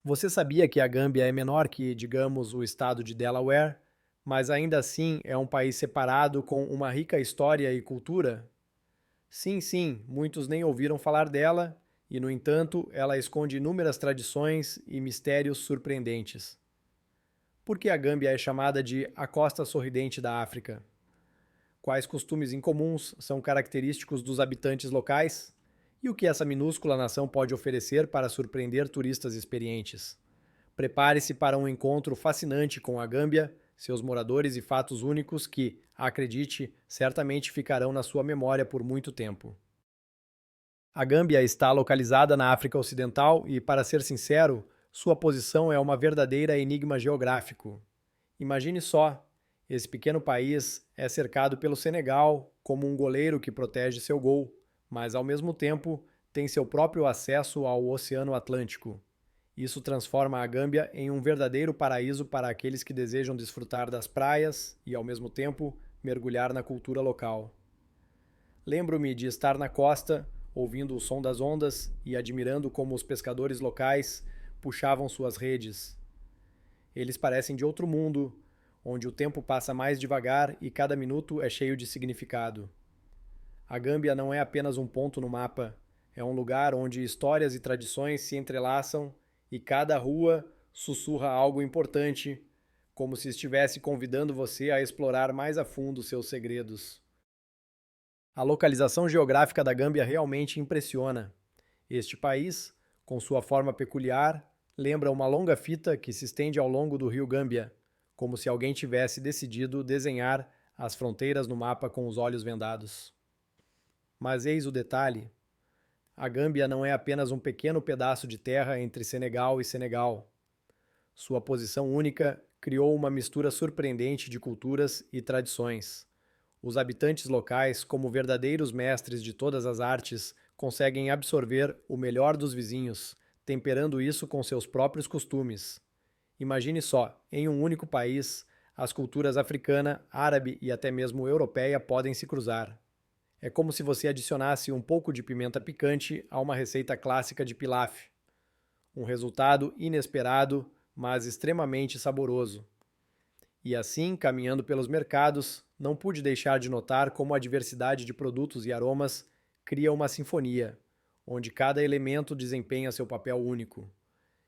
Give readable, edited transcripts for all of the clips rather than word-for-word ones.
Você sabia que a Gâmbia é menor que, digamos, o estado de Delaware, mas ainda assim é um país separado com uma rica história e cultura? Sim, sim, muitos nem ouviram falar dela, e no entanto, ela esconde inúmeras tradições e mistérios surpreendentes. Por que a Gâmbia é chamada de a Costa Sorridente da África? Quais costumes incomuns são característicos dos habitantes locais? E o que essa minúscula nação pode oferecer para surpreender turistas experientes? Prepare-se para um encontro fascinante com a Gâmbia, seus moradores e fatos únicos que, acredite, certamente ficarão na sua memória por muito tempo. A Gâmbia está localizada na África Ocidental e, para ser sincero, sua posição é uma verdadeira enigma geográfico. Imagine só, esse pequeno país é cercado pelo Senegal como um goleiro que protege seu gol, mas ao mesmo tempo tem seu próprio acesso ao Oceano Atlântico. Isso transforma a Gâmbia em um verdadeiro paraíso para aqueles que desejam desfrutar das praias e, ao mesmo tempo, mergulhar na cultura local. Lembro-me de estar na costa, ouvindo o som das ondas e admirando como os pescadores locais puxavam suas redes. Eles parecem de outro mundo, onde o tempo passa mais devagar e cada minuto é cheio de significado. A Gâmbia não é apenas um ponto no mapa, é um lugar onde histórias e tradições se entrelaçam e cada rua sussurra algo importante, como se estivesse convidando você a explorar mais a fundo seus segredos. A localização geográfica da Gâmbia realmente impressiona. Este país, com sua forma peculiar, lembra uma longa fita que se estende ao longo do rio Gâmbia, como se alguém tivesse decidido desenhar as fronteiras no mapa com os olhos vendados. Mas eis o detalhe: a Gâmbia não é apenas um pequeno pedaço de terra entre Senegal e Senegal. Sua posição única criou uma mistura surpreendente de culturas e tradições. Os habitantes locais, como verdadeiros mestres de todas as artes, conseguem absorver o melhor dos vizinhos, temperando isso com seus próprios costumes. Imagine só, em um único país, as culturas africana, árabe e até mesmo europeia podem se cruzar. É como se você adicionasse um pouco de pimenta picante a uma receita clássica de pilaf. Um resultado inesperado, mas extremamente saboroso. E assim, caminhando pelos mercados, não pude deixar de notar como a diversidade de produtos e aromas cria uma sinfonia, onde cada elemento desempenha seu papel único.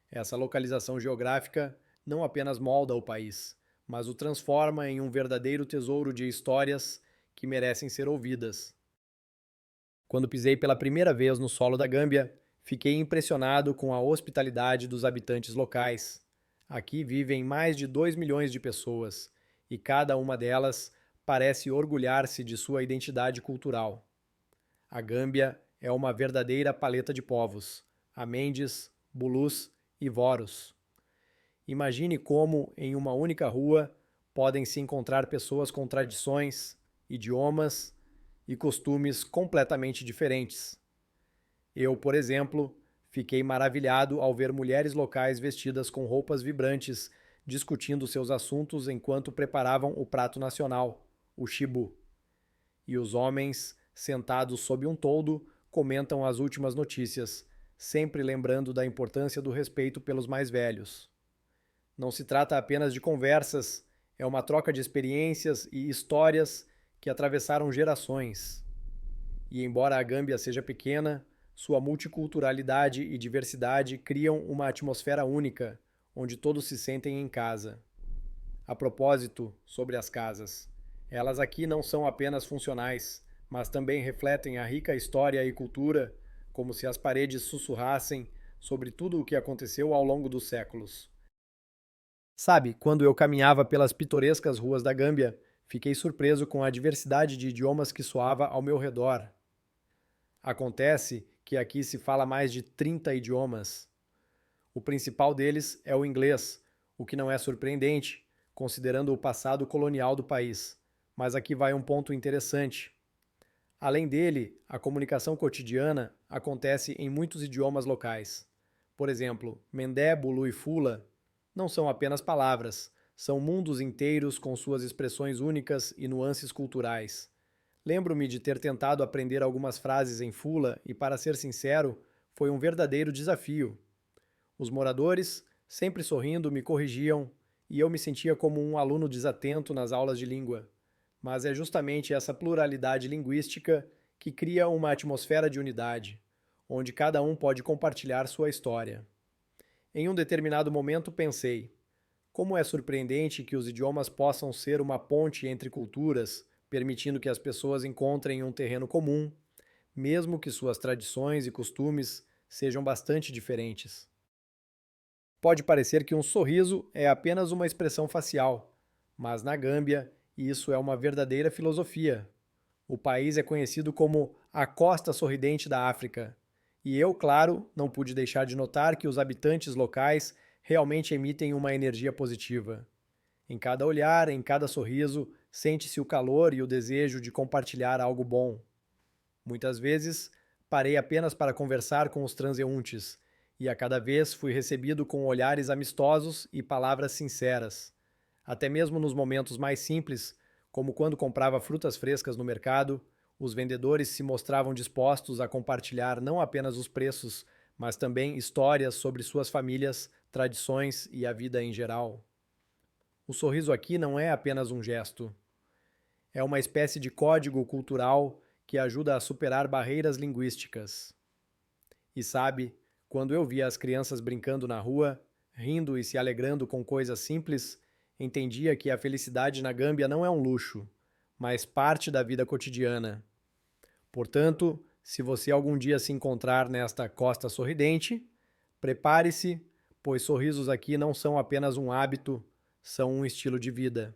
Essa localização geográfica não apenas molda o país, mas o transforma em um verdadeiro tesouro de histórias que merecem ser ouvidas. Quando pisei pela primeira vez no solo da Gâmbia, fiquei impressionado com a hospitalidade dos habitantes locais. Aqui vivem mais de 2 milhões de pessoas, e cada uma delas parece orgulhar-se de sua identidade cultural. A Gâmbia é uma verdadeira paleta de povos: Amendes, Bulus e Voros. Imagine como, em uma única rua, podem se encontrar pessoas com tradições, idiomas e costumes completamente diferentes. Eu, por exemplo, fiquei maravilhado ao ver mulheres locais vestidas com roupas vibrantes, discutindo seus assuntos enquanto preparavam o prato nacional, o chibu. E os homens, sentados sob um toldo, comentam as últimas notícias, sempre lembrando da importância do respeito pelos mais velhos. Não se trata apenas de conversas, é uma troca de experiências e histórias que atravessaram gerações. E embora a Gâmbia seja pequena, sua multiculturalidade e diversidade criam uma atmosfera única, onde todos se sentem em casa. A propósito, sobre as casas, elas aqui não são apenas funcionais, mas também refletem a rica história e cultura, como se as paredes sussurrassem sobre tudo o que aconteceu ao longo dos séculos. Sabe, quando eu caminhava pelas pitorescas ruas da Gâmbia, fiquei surpreso com a diversidade de idiomas que soava ao meu redor. Acontece que aqui se fala mais de 30 idiomas. O principal deles é o inglês, o que não é surpreendente, considerando o passado colonial do país. Mas aqui vai um ponto interessante. Além dele, a comunicação cotidiana acontece em muitos idiomas locais. Por exemplo, Mendé, Bulu e Fula não são apenas palavras, são mundos inteiros com suas expressões únicas e nuances culturais. Lembro-me de ter tentado aprender algumas frases em Fula e, para ser sincero, foi um verdadeiro desafio. Os moradores Sempre sorrindo, me corrigiam e eu me sentia como um aluno desatento nas aulas de língua. Mas é justamente essa pluralidade linguística que cria uma atmosfera de unidade, onde cada um pode compartilhar sua história. Em um determinado momento pensei: como é surpreendente que os idiomas possam ser uma ponte entre culturas, permitindo que as pessoas encontrem um terreno comum, mesmo que suas tradições e costumes sejam bastante diferentes. Pode parecer que um sorriso é apenas uma expressão facial, mas na Gâmbia isso é uma verdadeira filosofia. O país é conhecido como a Costa Sorridente da África, e eu, claro, não pude deixar de notar que os habitantes locais realmente emitem uma energia positiva. Em cada olhar, em cada sorriso, sente-se o calor e o desejo de compartilhar algo bom. Muitas vezes, parei apenas para conversar com os transeuntes, e a cada vez fui recebido com olhares amistosos e palavras sinceras. Até mesmo nos momentos mais simples, como quando comprava frutas frescas no mercado, os vendedores se mostravam dispostos a compartilhar não apenas os preços, mas também histórias sobre suas famílias, tradições e a vida em geral. O sorriso aqui não é apenas um gesto, é uma espécie de código cultural que ajuda a superar barreiras linguísticas. E sabe, quando eu via as crianças brincando na rua, rindo e se alegrando com coisas simples, entendia que a felicidade na Gâmbia não é um luxo, mas parte da vida cotidiana. Portanto, se você algum dia se encontrar nesta costa sorridente, prepare-se, pois sorrisos aqui não são apenas um hábito, são um estilo de vida.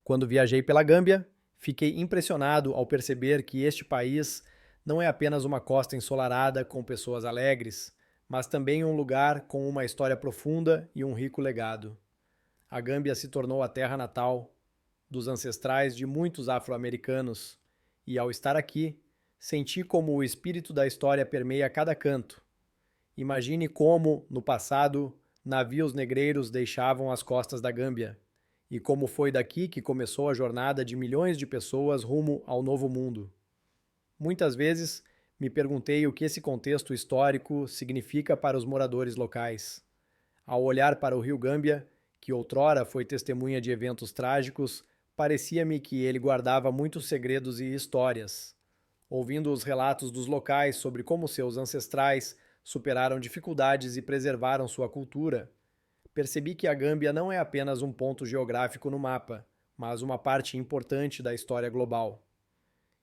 Quando viajei pela Gâmbia, fiquei impressionado ao perceber que este país não é apenas uma costa ensolarada com pessoas alegres, mas também um lugar com uma história profunda e um rico legado. A Gâmbia se tornou a terra natal dos ancestrais de muitos afro-americanos, e ao estar aqui, senti como o espírito da história permeia cada canto. Imagine como, no passado, navios negreiros deixavam as costas da Gâmbia, e como foi daqui que começou a jornada de milhões de pessoas rumo ao novo mundo. Muitas vezes me perguntei o que esse contexto histórico significa para os moradores locais. Ao olhar para o rio Gâmbia, que outrora foi testemunha de eventos trágicos, parecia-me que ele guardava muitos segredos e histórias. Ouvindo os relatos dos locais sobre como seus ancestrais superaram dificuldades e preservaram sua cultura, percebi que a Gâmbia não é apenas um ponto geográfico no mapa, mas uma parte importante da história global.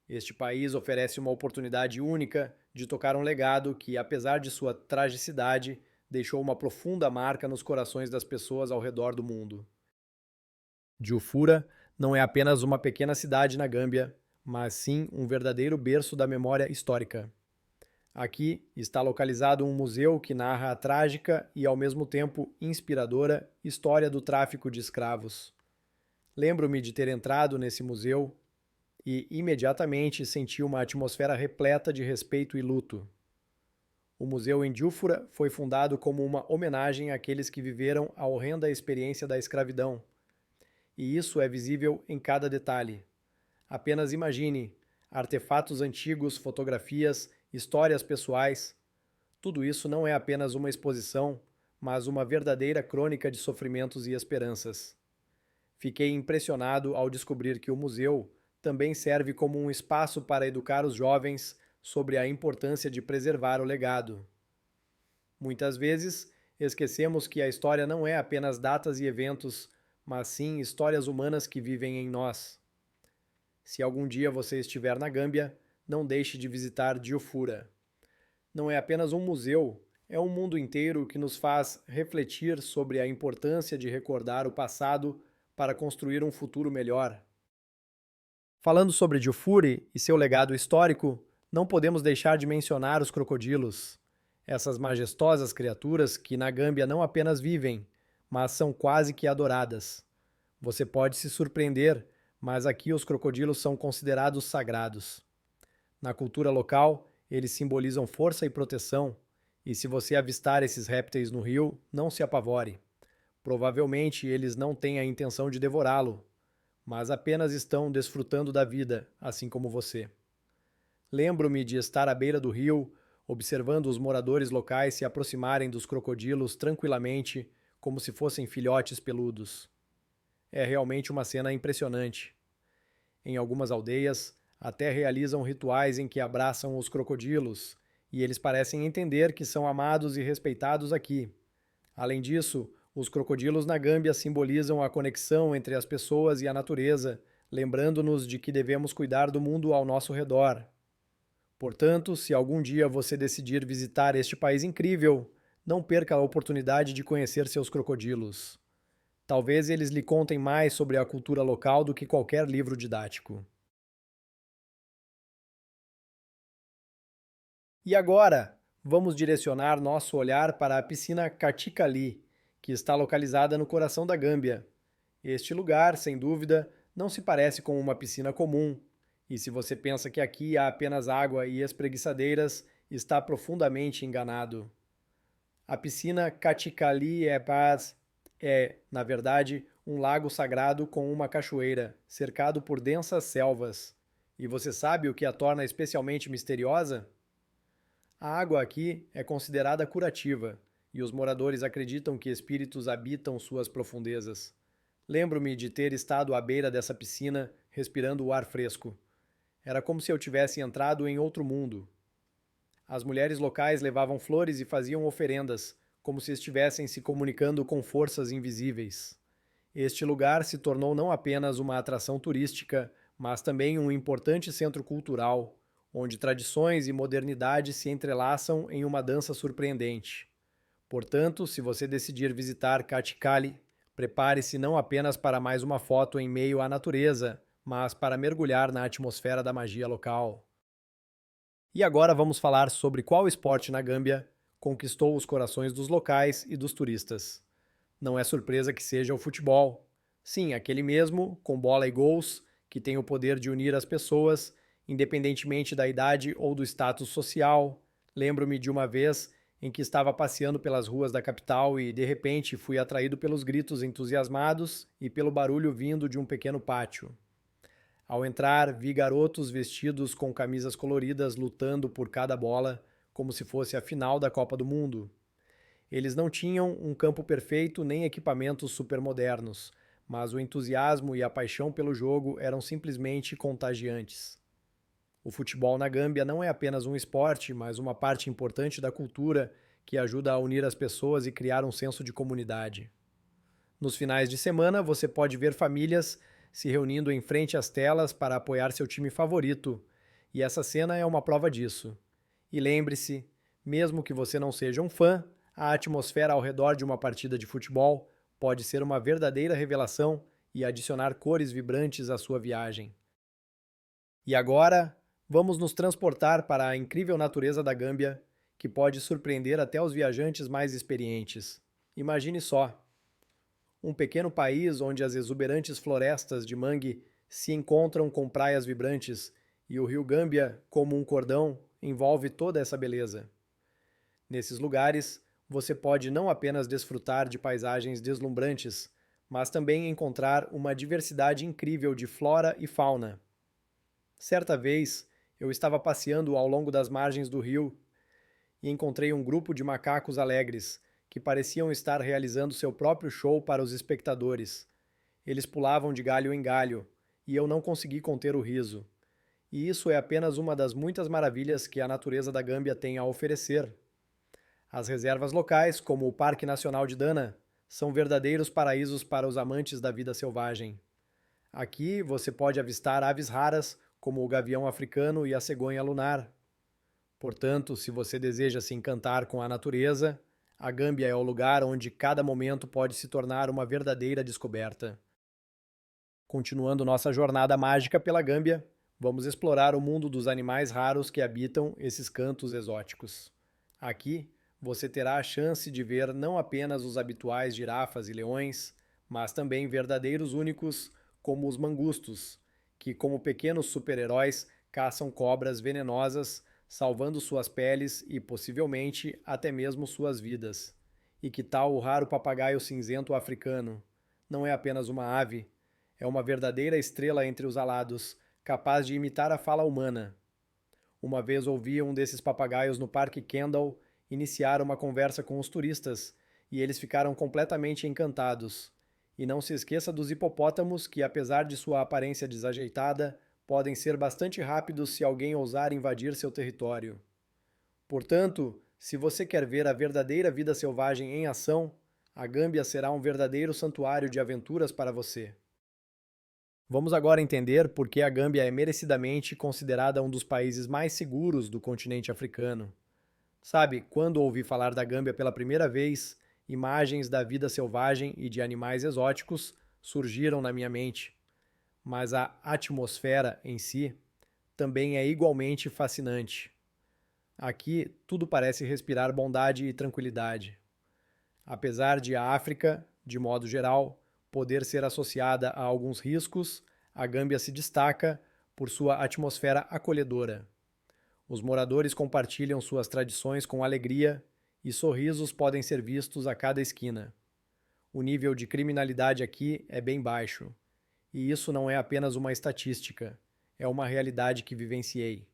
Este país oferece uma oportunidade única de tocar um legado que, apesar de sua tragicidade, deixou uma profunda marca nos corações das pessoas ao redor do mundo. Jufura não é apenas uma pequena cidade na Gâmbia, mas sim um verdadeiro berço da memória histórica. Aqui está localizado um museu que narra a trágica e, ao mesmo tempo, inspiradora história do tráfico de escravos. Lembro-me de ter entrado nesse museu e, imediatamente, senti uma atmosfera repleta de respeito e luto. O museu em Jufura foi fundado como uma homenagem àqueles que viveram a horrenda experiência da escravidão. E isso é visível em cada detalhe. Apenas imagine: artefatos antigos, fotografias, histórias pessoais. Tudo isso não é apenas uma exposição, mas uma verdadeira crônica de sofrimentos e esperanças. Fiquei impressionado ao descobrir que o museu também serve como um espaço para educar os jovens sobre a importância de preservar o legado. Muitas vezes, esquecemos que a história não é apenas datas e eventos, mas sim histórias humanas que vivem em nós. Se algum dia você estiver na Gâmbia, não deixe de visitar Jufura. Não é apenas um museu, é um mundo inteiro que nos faz refletir sobre a importância de recordar o passado para construir um futuro melhor. Falando sobre Jufure e seu legado histórico, não podemos deixar de mencionar os crocodilos. Essas majestosas criaturas que na Gâmbia não apenas vivem, mas são quase que adoradas. Você pode se surpreender, mas aqui os crocodilos são considerados sagrados. Na cultura local, eles simbolizam força e proteção, e se você avistar esses répteis no rio, não se apavore. Provavelmente eles não têm a intenção de devorá-lo, mas apenas estão desfrutando da vida, assim como você. Lembro-me de estar à beira do rio, observando os moradores locais se aproximarem dos crocodilos tranquilamente, como se fossem filhotes peludos. É realmente uma cena impressionante. Em algumas aldeias, até realizam rituais em que abraçam os crocodilos, e eles parecem entender que são amados e respeitados aqui. Além disso, os crocodilos na Gâmbia simbolizam a conexão entre as pessoas e a natureza, lembrando-nos de que devemos cuidar do mundo ao nosso redor. Portanto, se algum dia você decidir visitar este país incrível, não perca a oportunidade de conhecer seus crocodilos. Talvez eles lhe contem mais sobre a cultura local do que qualquer livro didático. E agora, vamos direcionar nosso olhar para a piscina Katikali, que está localizada no coração da Gâmbia. Este lugar, sem dúvida, não se parece com uma piscina comum, e se você pensa que aqui há apenas água e espreguiçadeiras, está profundamente enganado. A piscina Katikali é, na verdade, um lago sagrado com uma cachoeira, cercado por densas selvas. E você sabe o que a torna especialmente misteriosa? A água aqui é considerada curativa, e os moradores acreditam que espíritos habitam suas profundezas. Lembro-me de ter estado à beira dessa piscina, respirando o ar fresco. Era como se eu tivesse entrado em outro mundo. As mulheres locais levavam flores e faziam oferendas, como se estivessem se comunicando com forças invisíveis. Este lugar se tornou não apenas uma atração turística, mas também um importante centro cultural, onde tradições e modernidade se entrelaçam em uma dança surpreendente. Portanto, se você decidir visitar Katikali, prepare-se não apenas para mais uma foto em meio à natureza, mas para mergulhar na atmosfera da magia local. E agora vamos falar sobre qual esporte na Gâmbia conquistou os corações dos locais e dos turistas. Não é surpresa que seja o futebol. Sim, aquele mesmo, com bola e gols, que tem o poder de unir as pessoas, independentemente da idade ou do status social. Lembro-me de uma vez em que estava passeando pelas ruas da capital e, de repente, fui atraído pelos gritos entusiasmados e pelo barulho vindo de um pequeno pátio. Ao entrar, vi garotos vestidos com camisas coloridas lutando por cada bola, como se fosse a final da Copa do Mundo. Eles não tinham um campo perfeito nem equipamentos supermodernos, mas o entusiasmo e a paixão pelo jogo eram simplesmente contagiantes. O futebol na Gâmbia não é apenas um esporte, mas uma parte importante da cultura que ajuda a unir as pessoas e criar um senso de comunidade. Nos finais de semana, você pode ver famílias se reunindo em frente às telas para apoiar seu time favorito, e essa cena é uma prova disso. E lembre-se, mesmo que você não seja um fã, a atmosfera ao redor de uma partida de futebol pode ser uma verdadeira revelação e adicionar cores vibrantes à sua viagem. E agora, vamos nos transportar para a incrível natureza da Gâmbia, que pode surpreender até os viajantes mais experientes. Imagine só, um pequeno país onde as exuberantes florestas de mangue se encontram com praias vibrantes e o rio Gâmbia, como um cordão, envolve toda essa beleza. Nesses lugares, você pode não apenas desfrutar de paisagens deslumbrantes, mas também encontrar uma diversidade incrível de flora e fauna. Certa vez, eu estava passeando ao longo das margens do rio e encontrei um grupo de macacos alegres, que pareciam estar realizando seu próprio show para os espectadores. Eles pulavam de galho em galho, e eu não consegui conter o riso. E isso é apenas uma das muitas maravilhas que a natureza da Gâmbia tem a oferecer. As reservas locais, como o Parque Nacional de Dana, são verdadeiros paraísos para os amantes da vida selvagem. Aqui você pode avistar aves raras, como o gavião africano e a cegonha lunar. Portanto, se você deseja se encantar com a natureza, a Gâmbia é o lugar onde cada momento pode se tornar uma verdadeira descoberta. Continuando nossa jornada mágica pela Gâmbia, vamos explorar o mundo dos animais raros que habitam esses cantos exóticos. Aqui, você terá a chance de ver não apenas os habituais girafas e leões, mas também verdadeiros únicos como os mangustos, que, como pequenos super-heróis, caçam cobras venenosas, salvando suas peles e, possivelmente, até mesmo suas vidas. E que tal o raro papagaio cinzento africano? Não é apenas uma ave, é uma verdadeira estrela entre os alados, capaz de imitar a fala humana. Uma vez ouvi um desses papagaios no Parque Kendall iniciar uma conversa com os turistas e eles ficaram completamente encantados. E não se esqueça dos hipopótamos que, apesar de sua aparência desajeitada, podem ser bastante rápidos se alguém ousar invadir seu território. Portanto, se você quer ver a verdadeira vida selvagem em ação, a Gâmbia será um verdadeiro santuário de aventuras para você. Vamos agora entender por que a Gâmbia é merecidamente considerada um dos países mais seguros do continente africano. Sabe, quando ouvi falar da Gâmbia pela primeira vez, imagens da vida selvagem e de animais exóticos surgiram na minha mente. Mas a atmosfera em si também é igualmente fascinante. Aqui tudo parece respirar bondade e tranquilidade. Apesar de a África, de modo geral, poder ser associada a alguns riscos, a Gâmbia se destaca por sua atmosfera acolhedora. Os moradores compartilham suas tradições com alegria e sorrisos podem ser vistos a cada esquina. O nível de criminalidade aqui é bem baixo. E isso não é apenas uma estatística, é uma realidade que vivenciei.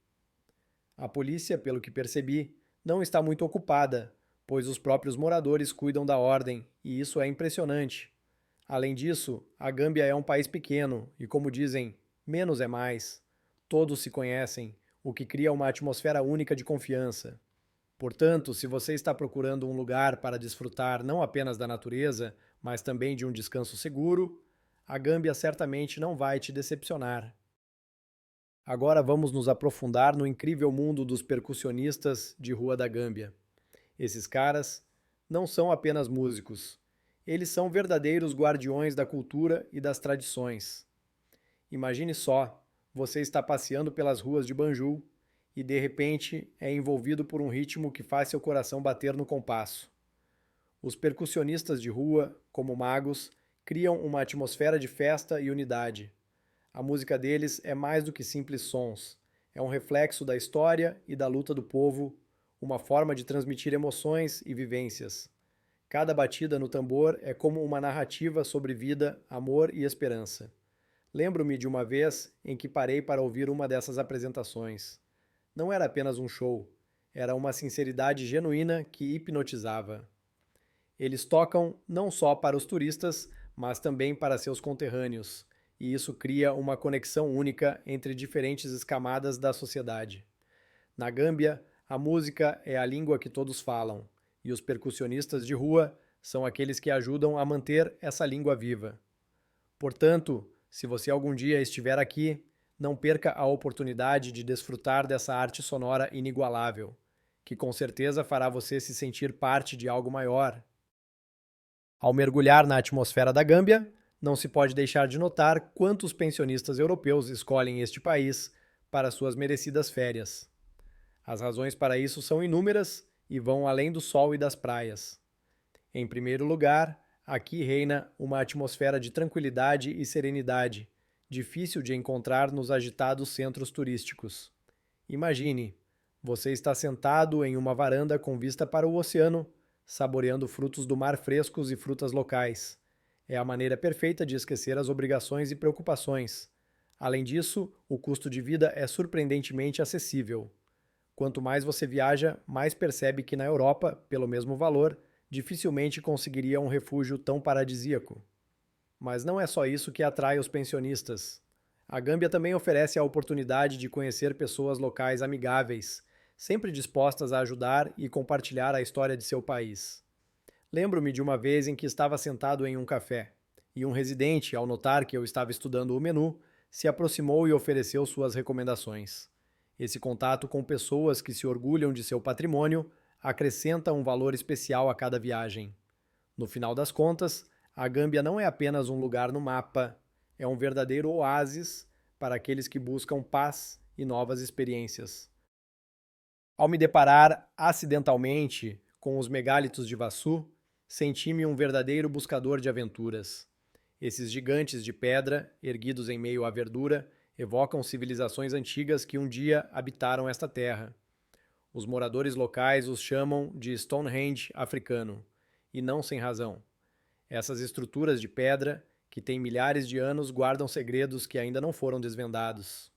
A polícia, pelo que percebi, não está muito ocupada, pois os próprios moradores cuidam da ordem, e isso é impressionante. Além disso, a Gâmbia é um país pequeno e, como dizem, menos é mais. Todos se conhecem, o que cria uma atmosfera única de confiança. Portanto, se você está procurando um lugar para desfrutar não apenas da natureza, mas também de um descanso seguro, a Gâmbia certamente não vai te decepcionar. Agora vamos nos aprofundar no incrível mundo dos percussionistas de rua da Gâmbia. Esses caras não são apenas músicos, eles são verdadeiros guardiões da cultura e das tradições. Imagine só, você está passeando pelas ruas de Banjul e de repente é envolvido por um ritmo que faz seu coração bater no compasso. Os percussionistas de rua, como magos, criam uma atmosfera de festa e unidade. A música deles é mais do que simples sons. É um reflexo da história e da luta do povo, uma forma de transmitir emoções e vivências. Cada batida no tambor é como uma narrativa sobre vida, amor e esperança. Lembro-me de uma vez em que parei para ouvir uma dessas apresentações. Não era apenas um show, era uma sinceridade genuína que hipnotizava. Eles tocam não só para os turistas, mas também para seus conterrâneos, e isso cria uma conexão única entre diferentes camadas da sociedade. Na Gâmbia, a música é a língua que todos falam, e os percussionistas de rua são aqueles que ajudam a manter essa língua viva. Portanto, se você algum dia estiver aqui, não perca a oportunidade de desfrutar dessa arte sonora inigualável, que com certeza fará você se sentir parte de algo maior. Ao mergulhar na atmosfera da Gâmbia, não se pode deixar de notar quantos pensionistas europeus escolhem este país para suas merecidas férias. As razões para isso são inúmeras e vão além do sol e das praias. Em primeiro lugar, aqui reina uma atmosfera de tranquilidade e serenidade, difícil de encontrar nos agitados centros turísticos. Imagine, você está sentado em uma varanda com vista para o oceano, saboreando frutos do mar frescos e frutas locais. É a maneira perfeita de esquecer as obrigações e preocupações. Além disso, o custo de vida é surpreendentemente acessível. Quanto mais você viaja, mais percebe que na Europa, pelo mesmo valor, dificilmente conseguiria um refúgio tão paradisíaco. Mas não é só isso que atrai os pensionistas. A Gâmbia também oferece a oportunidade de conhecer pessoas locais amigáveis, sempre dispostas a ajudar e compartilhar a história de seu país. Lembro-me de uma vez em que estava sentado em um café, e um residente, ao notar que eu estava estudando o menu, se aproximou e ofereceu suas recomendações. Esse contato com pessoas que se orgulham de seu patrimônio acrescenta um valor especial a cada viagem. No final das contas, a Gâmbia não é apenas um lugar no mapa, é um verdadeiro oásis para aqueles que buscam paz e novas experiências. Ao me deparar acidentalmente com os megálitos de Vassu, senti-me um verdadeiro buscador de aventuras. Esses gigantes de pedra, erguidos em meio à verdura, evocam civilizações antigas que um dia habitaram esta terra. Os moradores locais os chamam de Stonehenge africano, e não sem razão. Essas estruturas de pedra, que têm milhares de anos, guardam segredos que ainda não foram desvendados.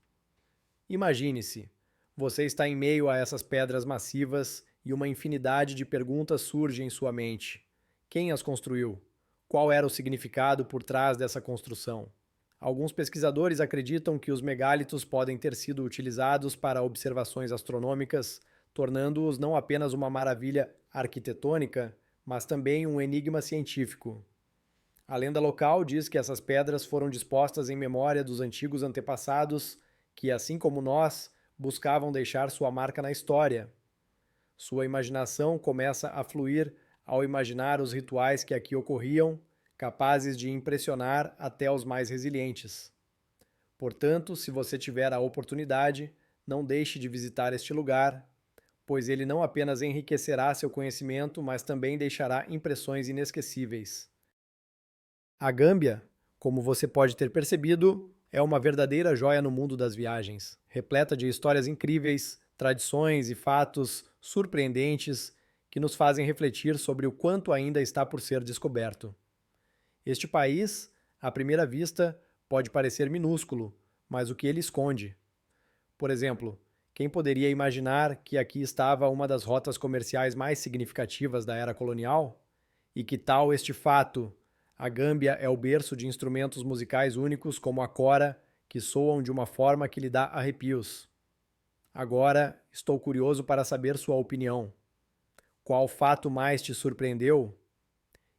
Imagine-se, Você está em meio a essas pedras massivas e uma infinidade de perguntas surge em sua mente. Quem as construiu? Qual era o significado por trás dessa construção? Alguns pesquisadores acreditam que os megálitos podem ter sido utilizados para observações astronômicas, tornando-os não apenas uma maravilha arquitetônica, mas também um enigma científico. A lenda local diz que essas pedras foram dispostas em memória dos antigos antepassados que, assim como nós, buscavam deixar sua marca na história. Sua imaginação começa a fluir ao imaginar os rituais que aqui ocorriam, capazes de impressionar até os mais resilientes. Portanto, se você tiver a oportunidade, não deixe de visitar este lugar, pois ele não apenas enriquecerá seu conhecimento, mas também deixará impressões inesquecíveis. A Gâmbia, como você pode ter percebido, é uma verdadeira joia no mundo das viagens, repleta de histórias incríveis, tradições e fatos surpreendentes que nos fazem refletir sobre o quanto ainda está por ser descoberto. Este país, à primeira vista, pode parecer minúsculo, mas o que ele esconde? Por exemplo, quem poderia imaginar que aqui estava uma das rotas comerciais mais significativas da era colonial? E que tal este fato? A Gâmbia é o berço de instrumentos musicais únicos como a cora, que soam de uma forma que lhe dá arrepios. Agora, estou curioso para saber sua opinião. Qual fato mais te surpreendeu?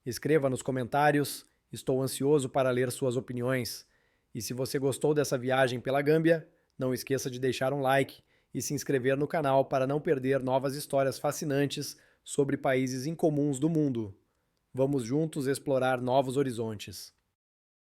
Escreva nos comentários, estou ansioso para ler suas opiniões. E se você gostou dessa viagem pela Gâmbia, não esqueça de deixar um like e se inscrever no canal para não perder novas histórias fascinantes sobre países incomuns do mundo. Vamos juntos explorar novos horizontes.